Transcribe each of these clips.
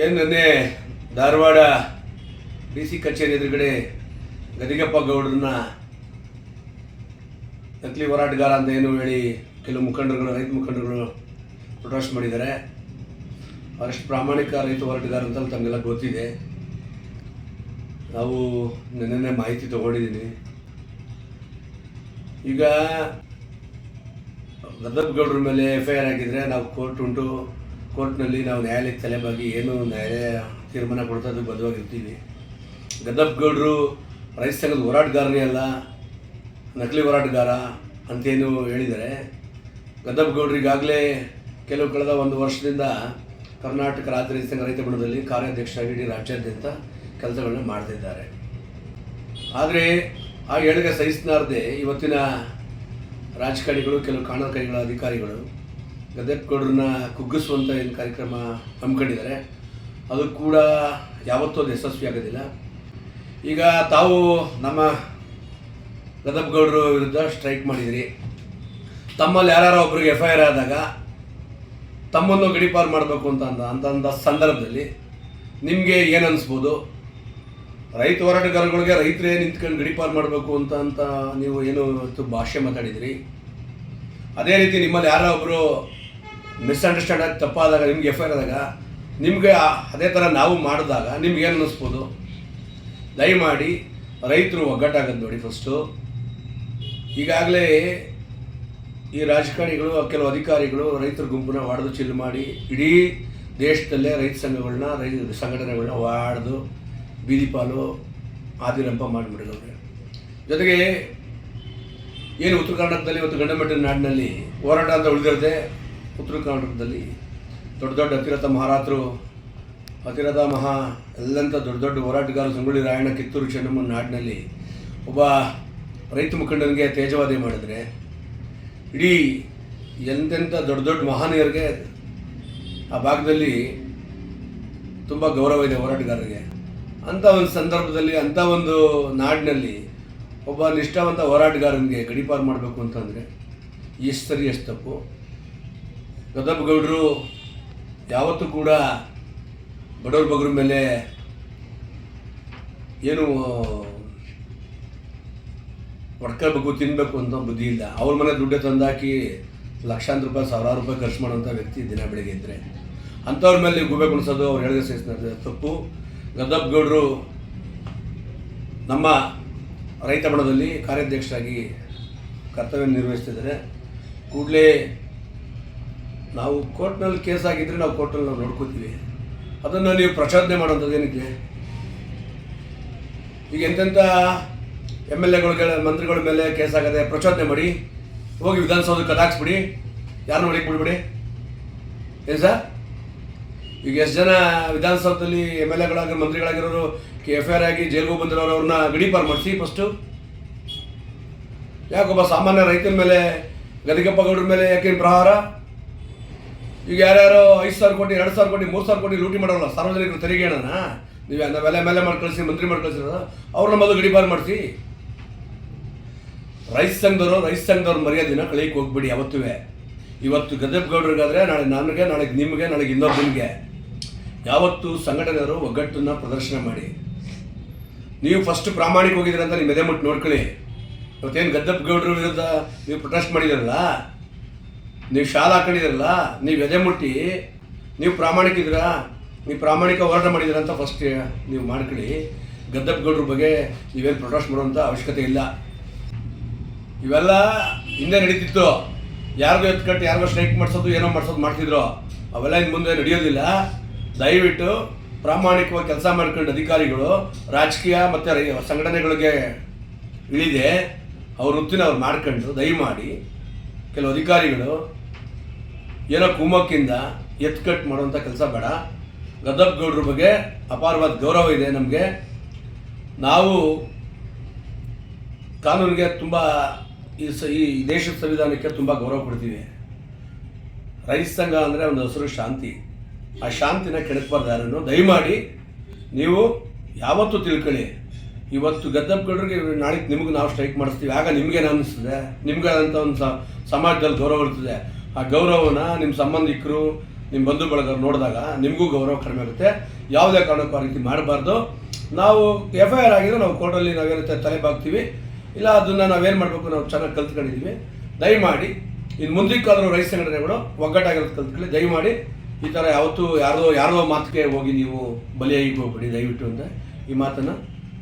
ಏನು ನೆನ್ನೆ Dharwad D C ಕಚೇರಿ ಎದುರುಗಡೆ ಗದಿಗೆಪ್ಪ ಗೌಡ್ರನ್ನ ನಕಲಿ ಹೋರಾಟಗಾರ ಅಂತ ಏನು ಹೇಳಿ ಕೆಲವು ಮುಖಂಡರುಗಳು, ರೈತ ಮುಖಂಡರುಗಳು ಪ್ರೊಟೆಸ್ಟ್ ಮಾಡಿದ್ದಾರೆ. ಅವರಷ್ಟು ಪ್ರಾಮಾಣಿಕ ರೈತ ಹೋರಾಟಗಾರ ಅಂತ ತಮಗೆಲ್ಲ ಗೊತ್ತಿದೆ. ನಾವು ನೆನ್ನೆ ಮಾಹಿತಿ ತಗೊಂಡಿದ್ದೀನಿ. ಈಗ ಗದಗೌಡ್ರ ಮೇಲೆ FIR ಆಗಿದ್ರೆ ನಾವು ಕೋರ್ಟ್ ಉಂಟು, ಕೋರ್ಟ್ನಲ್ಲಿ ನಾವು ನ್ಯಾಯಾಲಯಕ್ಕೆ ತಲೆಬಾಗಿ ಏನು ನ್ಯಾಯಾಲಯ ತೀರ್ಮಾನ ಕೊಡ್ತದ್ದು ಬದ್ಧವಾಗಿರ್ತೀವಿ. ಗದಗೌಡರು ರೈತ ಸಂಘದ ಹೋರಾಟಗಾರನೇ ಅಲ್ಲ, ನಕಲಿ ಹೋರಾಟಗಾರ ಅಂತೇನು ಹೇಳಿದ್ದಾರೆ. ಗದಗೌಡರಿಗಾಗಲೇ ಕಳೆದ ಒಂದು ವರ್ಷದಿಂದ ಕರ್ನಾಟಕ ರಾಜ್ಯ ರೈತ ಸಂಘ ರೈತ ಬಣದಲ್ಲಿ ಕಾರ್ಯಾಧ್ಯಕ್ಷರಾಗಿ ಇಡೀ ರಾಜ್ಯಾದ್ಯಂತ ಕೆಲಸಗಳನ್ನ ಮಾಡ್ತಿದ್ದಾರೆ. ಆದರೆ ಆ ಹೇಳಿಕೆ ಸಹಿಸಲಾರದೆ ಇವತ್ತಿನ ರಾಜಕಾರಣಿಗಳು, ಕೆಲವು ಕಾನೂನು ಕೈಗಳ ಅಧಿಕಾರಿಗಳು ಗದಗೌಡರನ್ನ ಕುಗ್ಗಿಸುವಂಥ ಏನು ಕಾರ್ಯಕ್ರಮ ಹಮ್ಮಿಕೊಂಡಿದ್ದಾರೆ. ಅದು ಕೂಡ ಯಾವತ್ತೂ ಅದು ಯಶಸ್ವಿ ಆಗೋದಿಲ್ಲ. ಈಗ ತಾವು ನಮ್ಮ ಗದಗೌಡರ ವಿರುದ್ಧ ಸ್ಟ್ರೈಕ್ ಮಾಡಿದಿರಿ. ತಮ್ಮಲ್ಲಿ ಯಾರು ಒಬ್ರಿಗೆ FIR ಆದಾಗ ತಮ್ಮನ್ನು ಗಡೀಪಾರು ಮಾಡಬೇಕು ಅಂತ ಸಂದರ್ಭದಲ್ಲಿ ನಿಮಗೆ ಏನು ಅನಿಸ್ಬೋದು? ರೈತ ಹೋರಾಟಗಾರಗಳಿಗೆ ರೈತರೇ ನಿಂತ್ಕೊಂಡು ಗಡೀಪಾರು ಮಾಡಬೇಕು ಅಂತ ನೀವು ಏನು ಭಾಷೆ ಮಾತಾಡಿದಿರಿ. ಅದೇ ರೀತಿ ನಿಮ್ಮಲ್ಲಿ ಯಾರೋ ಒಬ್ಬರು ಮಿಸ್ಅಂಡರ್ಸ್ಟ್ಯಾಂಡ್ ಆಗಿ ತಪ್ಪಾದಾಗ ನಿಮ್ಗೆ FIR ಆದಾಗ ನಿಮಗೆ ಅದೇ ಥರ ನಾವು ಮಾಡಿದಾಗ ನಿಮ್ಗೇನು ಅನ್ನಿಸ್ಬೋದು? ದಯಮಾಡಿ ರೈತರು ಒಗ್ಗಟ್ಟಾಗೋದು ನೋಡಿ. ಫಸ್ಟು ಈಗಾಗಲೇ ಈ ರಾಜಕಾರಣಿಗಳು, ಕೆಲವು ಅಧಿಕಾರಿಗಳು ರೈತರ ಗುಂಪನ್ನ ವಾಡ್ದು ಚಿಲ್ಲು ಮಾಡಿ ಇಡೀ ದೇಶದಲ್ಲೇ ರೈತ ಸಂಘಗಳನ್ನ, ರೈತ ಸಂಘಟನೆಗಳನ್ನ ವಾಡ್ದು ಬೀದಿ ಪಾಲು ಆದಿರಂಪ ಮಾಡಿಬಿಡಿದವ್ರೆ. ಜೊತೆಗೆ ಏನು ಉತ್ತರ ಕರ್ನಾಟಕದಲ್ಲಿ ಇವತ್ತು ಗಂಡಮೆಟ್ಟಿನ ನಾಡಿನಲ್ಲಿ ಹೋರಾಟ ಅಂತ ಉಳಿದಿರುತ್ತೆ. ಉತ್ತರ ಕರ್ನಾಟಕದಲ್ಲಿ ದೊಡ್ಡ ದೊಡ್ಡ ಅತಿರಥ ಮಹಾರಾಜರು, ಅತಿರಥ ಎಲ್ಲಂಥ ದೊಡ್ಡ ದೊಡ್ಡ ಹೋರಾಟಗಾರರು, ಸಂಗೊಳ್ಳಿ ರಾಯಣ್ಣ, ಕಿತ್ತೂರು ಚೆನ್ನಮ್ಮನ ನಾಡಿನಲ್ಲಿ ಒಬ್ಬ ರೈತ ಮುಖಂಡನಿಗೆ ತೇಜವಾದಿ ಮಾಡಿದ್ರೆ ಇಡೀ ಎಂತೆಂಥ ದೊಡ್ಡ ದೊಡ್ಡ ಮಹಾನೀಯರಿಗೆ ಆ ಭಾಗದಲ್ಲಿ ತುಂಬ ಗೌರವ ಇದೆ ಹೋರಾಟಗಾರರಿಗೆ. ಅಂಥ ಒಂದು ಸಂದರ್ಭದಲ್ಲಿ, ಅಂಥ ಒಂದು ನಾಡಿನಲ್ಲಿ ಒಬ್ಬ ನಿಷ್ಠಾವಂತ ಹೋರಾಟಗಾರನಿಗೆ ಗಡೀಪಾರು ಮಾಡಬೇಕು ಅಂತಂದರೆ ಎಷ್ಟು ಸರಿ ಎಷ್ಟು ತಪ್ಪು. ಗದಗೌಡರು ಯಾವತ್ತೂ ಕೂಡ ಬಡವ್ರ ಬಗ್ರ ಮೇಲೆ ಏನು ಹೊಡ್ಕೊಳ್ಬೇಕು, ತಿನ್ನಬೇಕು ಅಂತ ಬುದ್ಧಿ ಇಲ್ಲ. ಅವ್ರ ಮನೆ ದುಡ್ಡೇ ತಂದಾಕಿ ಲಕ್ಷಾಂತರ ರೂಪಾಯಿ, ಸಾವಿರಾರು ರೂಪಾಯಿ ಖರ್ಚು ಮಾಡೋಂಥ ವ್ಯಕ್ತಿ ದಿನ ಬೆಳಗ್ಗೆ ಇದ್ದರೆ ಅಂಥವ್ರ ಮೇಲೆ ಗುಬೆ ಕುಣಿಸೋದು, ಅವ್ರು ಹೇಳಿದ ಸೇರಿಸಿದ ತಪ್ಪು. ಗದಗೌಡರು ನಮ್ಮ ರೈತ ಬಣದಲ್ಲಿ ಕಾರ್ಯಾಧ್ಯಕ್ಷರಾಗಿ ಕರ್ತವ್ಯ ನಿರ್ವಹಿಸ್ತಿದ್ದಾರೆ. ಕೂಡಲೇ ನಾವು ಕೋರ್ಟ್ನಲ್ಲಿ ಕೇಸ್ ಆಗಿದ್ದರೆ ನಾವು ಕೋರ್ಟ್ನಲ್ಲಿ ನಾವು ನೋಡ್ಕೋತೀವಿ. ಅದನ್ನು ನೀವು ಪ್ರಚೋದನೆ ಮಾಡೋಂಥದ್ದು ಏನಕ್ಕೆ? ಈಗ ಎಂತೆಂಥ MLAಗಳ, ಮಂತ್ರಿಗಳ ಮೇಲೆ ಕೇಸ್ ಆಗದೆ ಪ್ರಚೋದನೆ ಮಾಡಿ ಹೋಗಿ ವಿಧಾನಸೌಧಕ್ಕೆ ಕದಾಕ್ಸ್ಬಿಡಿ, ಯಾರನ್ನೂ ಹೊಡಿಗೆ ಬಿಡ್ಬಿಡಿ. ಏನು ಸರ್? ಈಗ ಎಷ್ಟು ಜನ ವಿಧಾನಸೌಧದಲ್ಲಿ MLAಗಳಾಗಿ, ಮಂತ್ರಿಗಳಾಗಿರೋರು FIR ಆಗಿ ಜೈಲಿಗೆ ಬಂದಿರೋರು, ಅವ್ರನ್ನ ಗಡೀಪಾರು ಮಾಡಿಸಿ ಫಸ್ಟು. ಯಾಕೊಬ್ಬ ಸಾಮಾನ್ಯ ರೈತನ ಮೇಲೆ, ಗದಿಗೆಪ್ಪ ಗೌಡ್ರ ಮೇಲೆ ಯಾಕೇನು ಪ್ರಹಾರ? ಈಗ ಯಾರ್ಯಾರೋ 5,000 ಕೋಟಿ, 2,000 ಕೋಟಿ, 3,000 ಕೋಟಿ ಲೂಟಿ ಮಾಡೋಲ್ಲ ಸಾರ್ವಜನಿಕರು ತೆರಿಗೆ ಹಣನ ನೀವು ನಾವೆಲ್ಲ MLA ಮಾಡಿ ಕಳಿಸಿ, ಮಂತ್ರಿ ಮಾಡಿ ಕಳಿಸಿರೋದು, ಅವ್ರನ್ನ ಮೊದಲು ಗಡೀಪಾರು ಮಾಡಿಸಿ. ರೈತ ಸಂಘದವ್ರ ಮರ್ಯಾದಿನ ಕಳೆಯಕ್ಕೆ ಹೋಗ್ಬಿಡಿ ಯಾವತ್ತೂ. ಇವತ್ತು ಗದಗೌಡರಿಗಾದರೆ ನಾಳೆ ನನಗೆ, ನಾಳೆಗೆ ನಿಮಗೆ, ನಾಳೆಗೆ ಇನ್ನೊಬ್ಬನಿಗೆ. ಯಾವತ್ತು ಸಂಘಟನೆಯವರು ಒಗ್ಗಟ್ಟನ್ನು ಪ್ರದರ್ಶನ ಮಾಡಿ. ನೀವು ಫಸ್ಟ್ ಪ್ರಾಮಾಣಿಕ ಹೋಗಿದ್ದೀರ ಅಂತ ನಿಮ್ಮ ಎದೆ ಮುಟ್ಟು ನೋಡ್ಕೊಳ್ಳಿ. ಇವತ್ತೇನು ಗದಗೌಡರ ವಿರುದ್ಧ ನೀವು ಪ್ರೊಟೆಸ್ಟ್ ಮಾಡಿದಿರಲ್ಲ, ನೀವು ಶಾಲೆ ಹಾಕೊಂಡಿದ್ದೀರಲ್ಲ, ನೀವು ಎದೆ ಮುಟ್ಟಿ ನೀವು ಪ್ರಾಮಾಣಿಕಿದ್ದೀರಾ, ನೀವು ಪ್ರಾಮಾಣಿಕ ಹೋರಾಟ ಮಾಡಿದ್ದೀರ ಅಂತ ಫಸ್ಟ್ ನೀವು ಮಾಡ್ಕೊಳ್ಳಿ. ಗದಗೌಡರ ಬಗ್ಗೆ ನೀವೇನು ಪ್ರೊಟೆಸ್ಟ್ ಮಾಡುವಂಥ ಅವಶ್ಯಕತೆ ಇಲ್ಲ. ಇವೆಲ್ಲ ಹಿಂದೆ ನಡೀತಿತ್ತು. ಯಾರಿಗೂ ಎತ್ಕಟ್ಟು, ಯಾರಿಗೋ ಸ್ಟ್ರೈಕ್ ಮಾಡಿಸೋದು, ಏನೋ ಮಾಡ್ತಿದ್ರು. ಅವೆಲ್ಲ ಇನ್ನು ಮುಂದೆ ನಡೆಯೋದಿಲ್ಲ. ದಯವಿಟ್ಟು ಪ್ರಾಮಾಣಿಕವಾಗಿ ಕೆಲಸ ಮಾಡ್ಕೊಂಡು ಅಧಿಕಾರಿಗಳು ರಾಜಕೀಯ ಮತ್ತು ಸಂಘಟನೆಗಳಿಗೆ ಇಳಿದೆ ಅವ್ರ ವೃತ್ತಿನ ಅವ್ರು ಮಾಡ್ಕೊಂಡು, ದಯಮಾಡಿ ಕೆಲವು ಅಧಿಕಾರಿಗಳು ಏನೋ ಕುಮ್ಮಕ್ಕಿಂದ ಎತ್ಕಟ್ಟು ಮಾಡುವಂಥ ಕೆಲಸ ಬೇಡ. ಗದಗೌಡರ ಬಗ್ಗೆ ಅಪಾರವಾದ ಗೌರವ ಇದೆ ನಮಗೆ. ನಾವು ಕಾನೂನಿಗೆ ತುಂಬ, ಈ ದೇಶದ ಸಂವಿಧಾನಕ್ಕೆ ತುಂಬ ಗೌರವ ಕೊಡ್ತೀವಿ. ರೈತ ಸಂಘ ಅಂದರೆ ಒಂದು ಹೆಸರು ಶಾಂತಿ. ಆ ಶಾಂತಿನ ಕೆಡಕಬಾರ್ದು ಯಾರನ್ನು. ದಯಮಾಡಿ ನೀವು ಯಾವತ್ತೂ ತಿಳ್ಕೊಳ್ಳಿ. ಇವತ್ತು ಗದಗೌಡರಿಗೆ ನಾಳೆ ನಿಮಗೆ ನಾವು ಸ್ಟ್ರೈಕ್ ಮಾಡಿಸ್ತೀವಿ, ಆಗ ನಿಮಗೇನು ಅನ್ನಿಸ್ತದೆ? ನಿಮ್ಗೆ ಅಂತ ಒಂದು ಸಮಾಜದಲ್ಲಿ ಗೌರವ ಇರ್ತದೆ. ಆ ಗೌರವನ ನಿಮ್ಮ ಸಂಬಂಧಿಕರು, ನಿಮ್ಮ ಬಂಧು ಬಳಗ ನೋಡಿದಾಗ ನಿಮಗೂ ಗೌರವ ಕಡಿಮೆ ಆಗುತ್ತೆ. ಯಾವುದೇ ಕಾರಣಕ್ಕೂ ಆ ರೀತಿ ಮಾಡಬಾರ್ದು. ನಾವು FIR ಆಗಿದ್ರೆ ನಾವು ಕೋರ್ಟಲ್ಲಿ ನಾವೇನು ತಲೆ ಬಾಗ್ತೀವಿ, ಇಲ್ಲ ಅದನ್ನು ನಾವೇನು ಮಾಡಬೇಕು ನಾವು ಚೆನ್ನಾಗಿ ಕಲ್ತ್ಕೊಂಡಿದ್ದೀವಿ. ದಯಮಾಡಿ ಇನ್ನು ಮುಂದಕ್ಕಾದರೂ ರೈತ ಸಂಘಟನೆಗಳು ಒಗ್ಗಟ್ಟಾಗಿರೋದು ಕಲ್ತ್ಕೊಳ್ಳಿ. ದಯಮಾಡಿ ಈ ಥರ ಯಾವತ್ತೂ ಯಾರೋ ಮಾತಿಗೆ ಹೋಗಿ ನೀವು ಬಲಿಯಾಗಿ ಹೋಗ್ಬಿಡಿ ದಯವಿಟ್ಟು ಅಂತ ಈ ಮಾತನ್ನು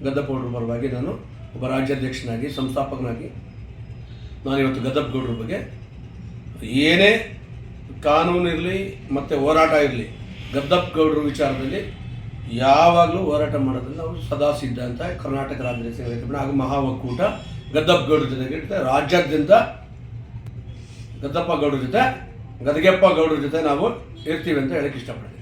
ಗದ್ದಪ್ಪ ಗೌಡ್ರ ಪರವಾಗಿ ನಾನು ಒಬ್ಬ ರಾಜ್ಯಾಧ್ಯಕ್ಷನಾಗಿ ಸಂಸ್ಥಾಪಕನಾಗಿ ನಾನು ಇವತ್ತು ಗದ್ದಪ್ಪ ಗೌಡ್ರ ಬಗ್ಗೆ ಏನೇ ಕಾನೂನು ಇರಲಿ ಮತ್ತು ಹೋರಾಟ ಇರಲಿ, ಗದ್ದಪ್ಪ ಗೌಡ್ರ ವಿಚಾರದಲ್ಲಿ ಯಾವಾಗಲೂ ಹೋರಾಟ ಮಾಡೋದ್ರಲ್ಲಿ ನಾವು ಸದಾ ಸಿದ್ಧ ಅಂತ ಕರ್ನಾಟಕ ರಾಜ್ಯ ರೈತ ಸಂಘಟನೆ ಹಾಗೂ ಮಹಾ ಒಕ್ಕೂಟ ಗದ್ದಪ್ಪ ಗೌಡ್ರ ಜೊತೆಗೆ ರಾಜ್ಯಾದ್ಯಂತ ಗದ್ದಪ್ಪ ಗೌಡ್ರ ಜೊತೆ ಗದಗೆಪ್ಪ ಗೌಡ್ರ ಜೊತೆ ನಾವು ಇರ್ತೀವಿ ಅಂತ ಹೇಳಕ್ಕೆ ಇಷ್ಟಪಡ್ತೀನಿ.